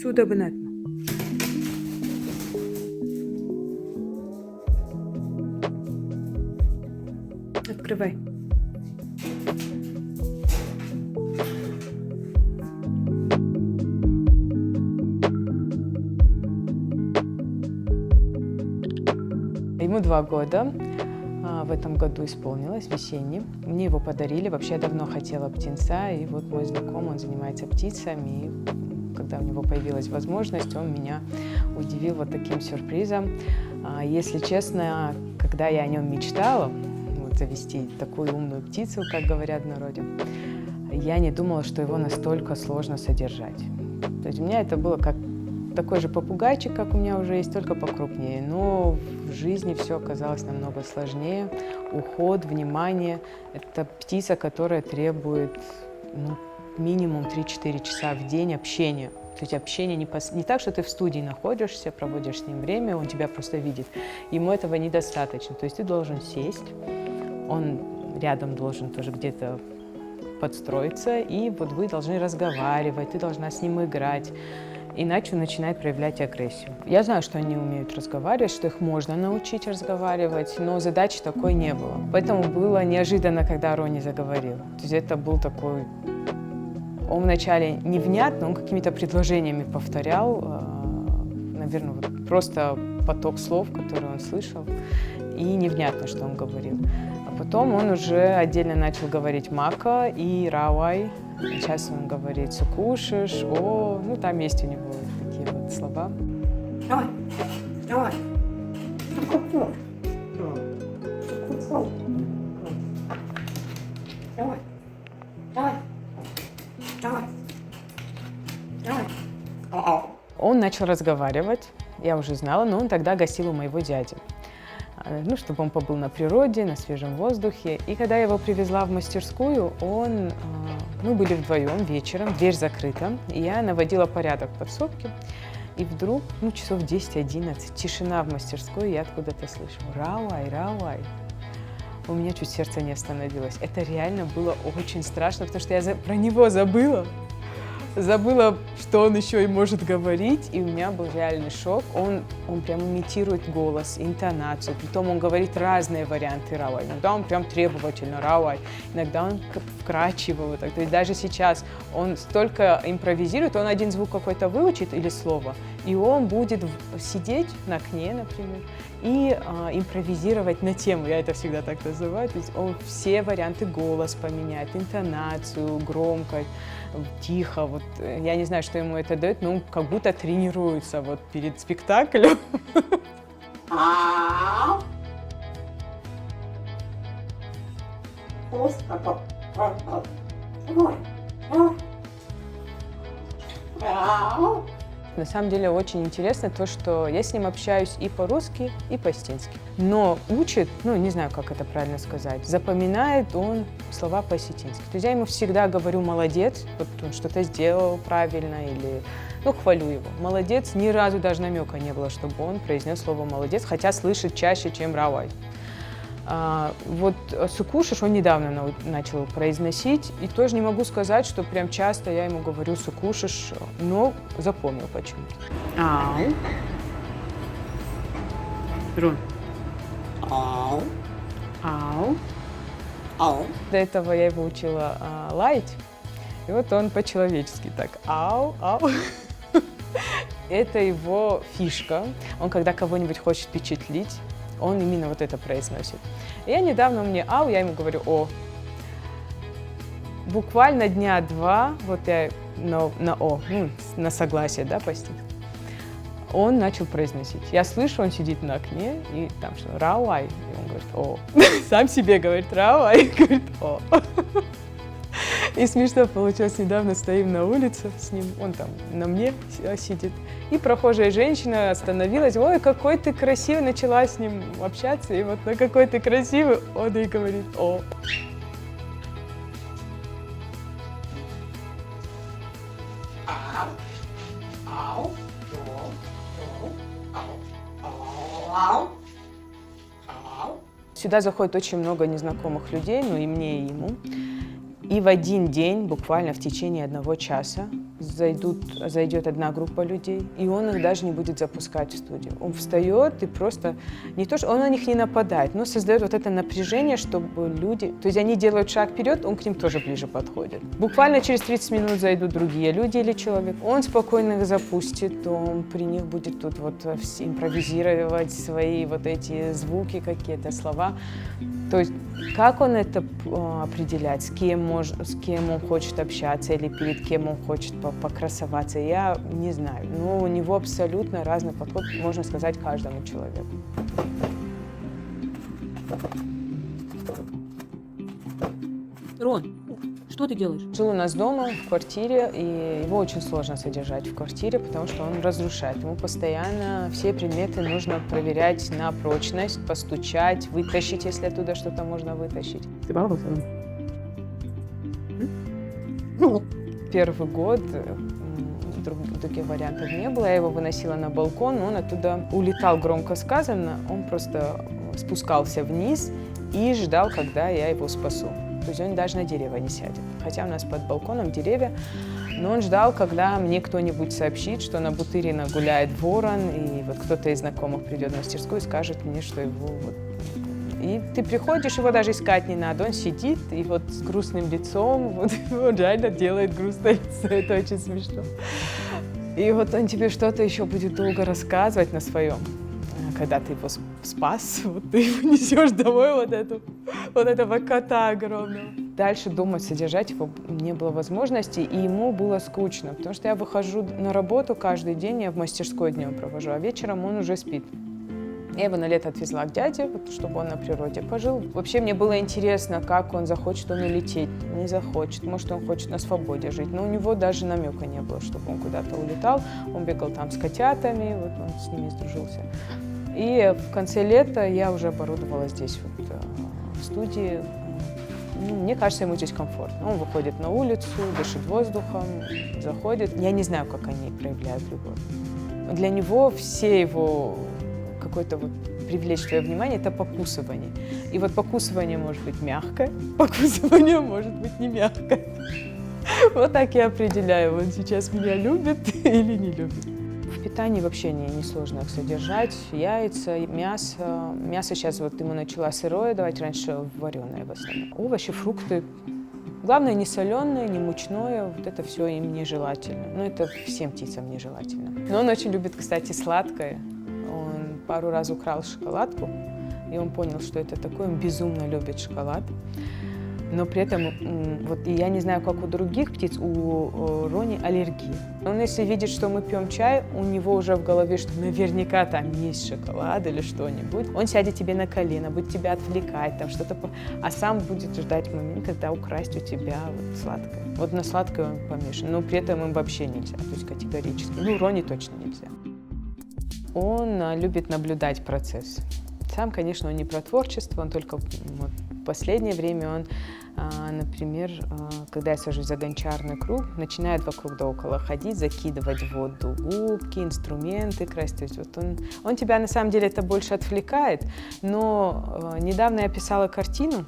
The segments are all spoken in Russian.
Сюда понятно. Открывай. Ему 2 года. В этом году исполнилось, весенний. Мне его подарили. Вообще я давно хотела птенца, и вот мой знакомый, он занимается птицами. И когда у него появилась возможность, он меня удивил вот таким сюрпризом. Если честно, когда я о нем мечтала, вот, завести такую умную птицу, как говорят в народе, я не думала, что его настолько сложно содержать. То есть у меня это было как такой же попугайчик, как у меня уже есть, только покрупнее. Но в жизни все оказалось намного сложнее. Уход, внимание. Это птица, которая требует минимум 3-4 часа в день общения. То есть общение не так, что ты в студии находишься, проводишь с ним время, он тебя просто видит. Ему этого недостаточно. То есть ты должен сесть, он рядом должен тоже где-то подстроиться, и вот вы должны разговаривать, ты должна с ним играть. Иначе он начинает проявлять агрессию. Я знаю, что они умеют разговаривать, что их можно научить разговаривать, но задачи такой не было. Поэтому было неожиданно, когда Рони заговорил. То есть это был такой... Он вначале невнятно, он какими-то предложениями повторял, наверное, вот просто поток слов, которые он слышал, и невнятно, что он говорил. А потом он уже отдельно начал говорить «мака» и «рауай». Сейчас он говорит «сукушишь», «о», ну там есть у него такие вот слова. Давай, давай. Давай, давай, давай, давай. Он начал разговаривать, я уже знала, но он тогда гостил у моего дяди. Ну, чтобы он побыл на природе, на свежем воздухе. И когда я его привезла в мастерскую, мы были вдвоем вечером, дверь закрыта, и я наводила порядок в подсобке. И вдруг, часов 10-11, тишина в мастерской, и я откуда-то слышу «рауай, рауай». У меня чуть сердце не остановилось. Это реально было очень страшно, потому что я про него забыла. Забыла, что он еще и может говорить, и у меня был реальный шок. Он прям имитирует голос, интонацию, притом он говорит разные варианты рауай. Иногда он прям требовательно рауай, иногда он вкрадчиво. Вот так. То есть даже сейчас он столько импровизирует, он один звук какой-то выучит или слово, и он будет сидеть на окне, например, и импровизировать на тему. Я это всегда так называю. То есть он все варианты голос поменяет, интонацию, громкость, тихо. Вот, я не знаю, что ему это дает, но он как будто тренируется вот перед спектаклем. На самом деле очень интересно то, что я с ним общаюсь и по-русски, и по-осетински. Но учит, не знаю, как это правильно сказать, запоминает он слова по-осетински. То есть я ему всегда говорю «молодец», вот он что-то сделал правильно или, хвалю его. «Молодец», ни разу даже намека не было, чтобы он произнес слово «молодец», хотя слышит чаще, чем «рауай». Вот «сукушишь» он недавно начал произносить, и тоже не могу сказать, что прям часто я ему говорю «сукушишь», но запомнил почему-то. Ау. Рун. Ау. Ау. Ау. До этого я его учила лаять, и вот он по-человечески так «ау, ау». Это его фишка. Он, когда кого-нибудь хочет впечатлить, он именно вот это произносит. И я недавно мне «ау», я ему говорю «о». Буквально дня 2, вот я на «о», на согласие, да, почти, он начал произносить. Я слышу, он сидит на окне, и там что «рауай», и он говорит «о». Сам себе говорит «рауай», говорит «о». И смешно получилось, недавно стоим на улице с ним, он там на мне сидит, и прохожая женщина остановилась, ой, какой ты красивый, начала с ним общаться, и вот на какой ты красивый, он ей говорит «о». Сюда заходит очень много незнакомых людей, и мне, и ему. И в один день, буквально в течение 1 часа, зайдет одна группа людей, и он их даже не будет запускать в студию. Он встает и просто, не то, что он на них не нападает, но создает вот это напряжение, чтобы люди, то есть они делают шаг вперед, он к ним тоже ближе подходит. Буквально через 30 минут зайдут другие люди или человек, он спокойно их запустит, он при них будет тут вот импровизировать свои вот эти звуки какие-то, слова. То есть как он это определяет, с кем он хочет общаться или перед кем он хочет покрасоваться, я не знаю. Но у него абсолютно разный подход, можно сказать, каждому человеку. Рон, что ты делаешь? Жил у нас дома, в квартире, и его очень сложно содержать в квартире, потому что он разрушает. Ему постоянно все предметы нужно проверять на прочность, постучать, вытащить, если оттуда что-то можно вытащить. Ты баловался? Первый год других вариантов не было. Я его выносила на балкон, он оттуда улетал, громко сказано. Он просто спускался вниз и ждал, когда я его спасу. То есть он даже на дерево не сядет. Хотя у нас под балконом деревья. Но он ждал, когда мне кто-нибудь сообщит, что на Бутырина гуляет ворон, и вот кто-то из знакомых придет в мастерскую и скажет мне, что его вот... И ты приходишь, его даже искать не надо. Он сидит и вот с грустным лицом, вот, он реально делает грустное лицо, это очень смешно. И вот он тебе что-то еще будет долго рассказывать на своем. Когда ты его спас, вот ты его несешь домой, вот этого кота огромного. Дальше дома содержать его не было возможности, и ему было скучно, потому что я выхожу на работу каждый день, я в мастерской днем провожу, а вечером он уже спит. Я его на лето отвезла к дяде, вот, чтобы он на природе пожил. Вообще мне было интересно, как он захочет он улететь, не захочет, может он хочет на свободе жить, но у него даже намека не было, чтобы он куда-то улетал. Он бегал там с котятами, вот он с ними сдружился. И в конце лета я уже оборудовала здесь вот, в студии. Мне кажется, ему здесь комфортно. Он выходит на улицу, дышит воздухом, заходит. Я не знаю, как они проявляют любовь. Для него все его какое-то вот привлечь твое внимание – это покусывание. И вот покусывание может быть мягкое, покусывание может быть не мягкое. Вот так я определяю, он сейчас меня любит или не любит. В питании вообще не сложно их содержать. Яйца, мясо. Мясо сейчас вот ему начала сырое давать, раньше вареное в основном. Овощи, фрукты. Главное, не соленое, не мучное. Вот это все им нежелательно. Но это всем птицам нежелательно. Но он очень любит, кстати, сладкое. Он пару раз украл шоколадку, и он понял, что это такое. Он безумно любит шоколад. Но при этом, вот я не знаю, как у других птиц, у Рони аллергия. Он, если видит, что мы пьем чай, у него уже в голове, что наверняка там есть шоколад или что-нибудь. Он сядет тебе на колено, будет тебя отвлекать, там что-то, а сам будет ждать момент, когда украсть у тебя вот сладкое. Вот на сладкое он помешан, но при этом им вообще нельзя, то есть категорически. Ну, Рони точно нельзя. Он любит наблюдать процесс. Сам, конечно, он не про творчество, он только вот, в последнее время он, например, когда я сажусь за гончарный круг, начинает вокруг да около ходить, закидывать в воду губки, инструменты красть. То есть вот он тебя на самом деле это больше отвлекает, но недавно я писала картину,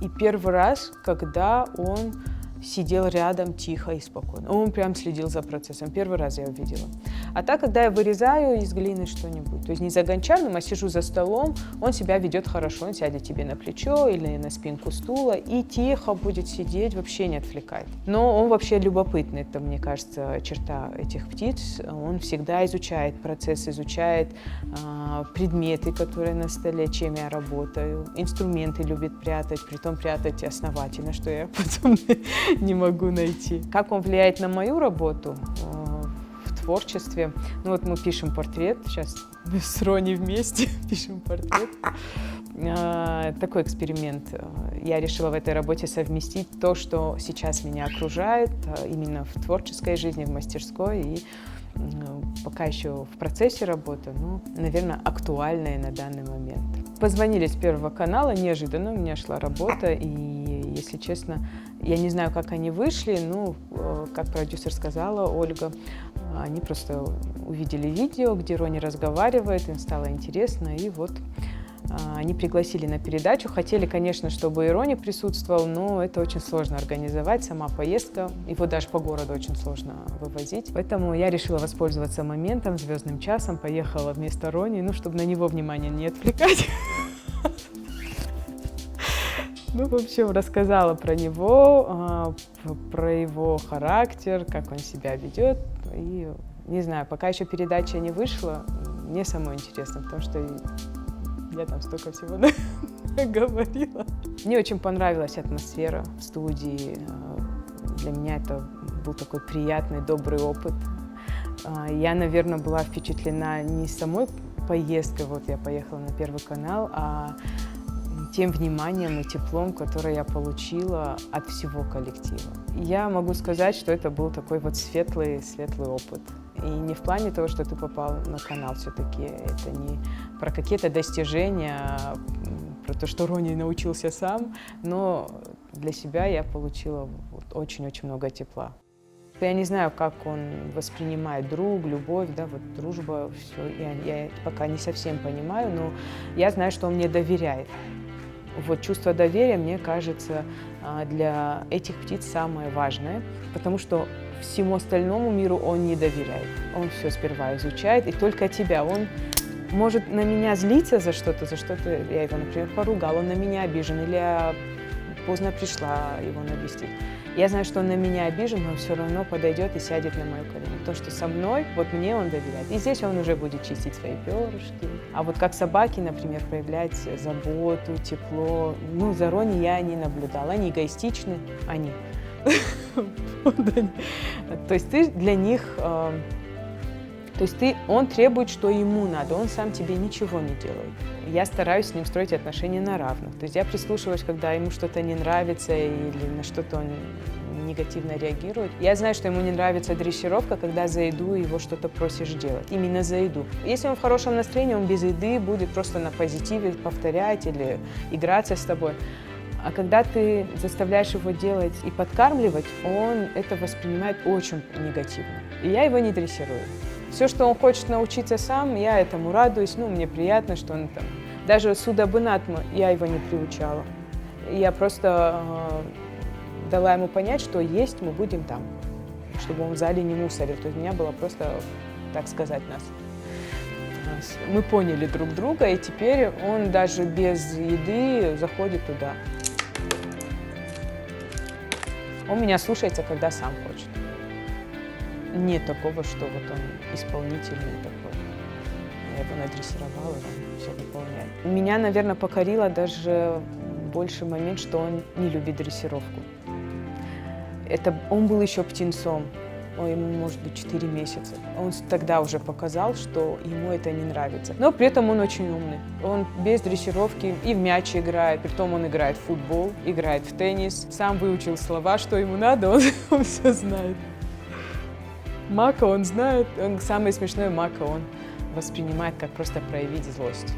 и первый раз, когда он сидел рядом тихо и спокойно. Он прям следил за процессом. Первый раз я увидела. А так, когда я вырезаю из глины что-нибудь, то есть не за гончарным, а сижу за столом, он себя ведет хорошо. Он сядет тебе на плечо или на спинку стула и тихо будет сидеть, вообще не отвлекает. Но он вообще любопытный. Это, мне кажется, черта этих птиц. Он всегда изучает процесс, изучает предметы, которые на столе, чем я работаю. Инструменты любит прятать, притом прятать основательно, что я потом не могу найти. Как он влияет на мою работу в творчестве? Ну вот мы пишем портрет, сейчас мы с Рони вместе пишем портрет. Такой эксперимент. Я решила в этой работе совместить то, что сейчас меня окружает, именно в творческой жизни, в мастерской, и пока еще в процессе работы, ну, наверное, актуальное на данный момент. Позвонили с Первого канала, неожиданно у меня шла работа, и, если честно, я не знаю, как они вышли, ну, как продюсер сказала, Ольга, они просто увидели видео, где Рони разговаривает, им стало интересно, и вот Они пригласили на передачу, хотели, конечно, чтобы и Рони присутствовал, но это очень сложно организовать, сама поездка, его даже по городу очень сложно вывозить. Поэтому я решила воспользоваться моментом, звездным часом, поехала вместо Рони, ну, чтобы на него внимание не отвлекать. Ну, в общем, рассказала про него, про его характер, как он себя ведет. И, не знаю, пока еще передача не вышла, мне самой интересно, потому что я там столько всего говорила. Мне очень понравилась атмосфера в студии. Для меня это был такой приятный, добрый опыт. Я, наверное, была впечатлена не самой поездкой, вот я поехала на Первый канал, а тем вниманием и теплом, которое я получила от всего коллектива. Я могу сказать, что это был такой вот светлый опыт. И не в плане того, что ты попал на канал все-таки, это не про какие-то достижения, про то, что Рони научился сам, но для себя я получила очень-очень много тепла. Я не знаю, как он воспринимает друг, любовь, да, вот дружба, все. Я пока не совсем понимаю, но я знаю, что он мне доверяет. Вот чувство доверия, мне кажется, для этих птиц самое важное, потому что всему остальному миру он не доверяет. Он все сперва изучает, и только тебя. Он может на меня злиться за что-то, я его, например, поругала, он на меня обижен, или я поздно пришла его навестить. Я знаю, что он на меня обижен, но он все равно подойдет и сядет на мое колено. То, что со мной, вот мне он доверяет. И здесь он уже будет чистить свои перышки. А вот как собаки, например, проявлять заботу, тепло. Ну, за Рони я не наблюдала. Они эгоистичны, они. То есть ты для них... То есть он требует, что ему надо, он сам тебе ничего не делает. Я стараюсь с ним строить отношения на равных. То есть я прислушиваюсь, когда ему что-то не нравится или на что-то он негативно реагирует. Я знаю, что ему не нравится дрессировка, когда за еду его что-то просишь делать. Именно за еду. Если он в хорошем настроении, он без еды будет просто на позитиве повторять или играться с тобой. А когда ты заставляешь его делать и подкармливать, он это воспринимает очень негативно. И я его не дрессирую. Все, что он хочет научиться сам, я этому радуюсь. Ну, мне приятно, что он там... Даже судабынатму я его не приучала. Я просто дала ему понять, что есть мы будем там. Чтобы он в зале не мусорил. То есть у меня было просто, так сказать, нас. Мы поняли друг друга, и теперь он даже без еды заходит туда. Он меня слушается, когда сам хочет. Нет такого, что вот он исполнительный такой. Я его надрессировала, он все выполняет. Меня, наверное, покорило даже больше момент, что он не любит дрессировку. Он был еще птенцом, ему, может быть, 4 месяца. Он тогда уже показал, что ему это не нравится. Но при этом он очень умный. Он без дрессировки и в мяч играет, притом он играет в футбол, играет в теннис. Сам выучил слова, что ему надо, он все знает. Мака он знает, самое смешное, Мака он воспринимает как просто проявить злость.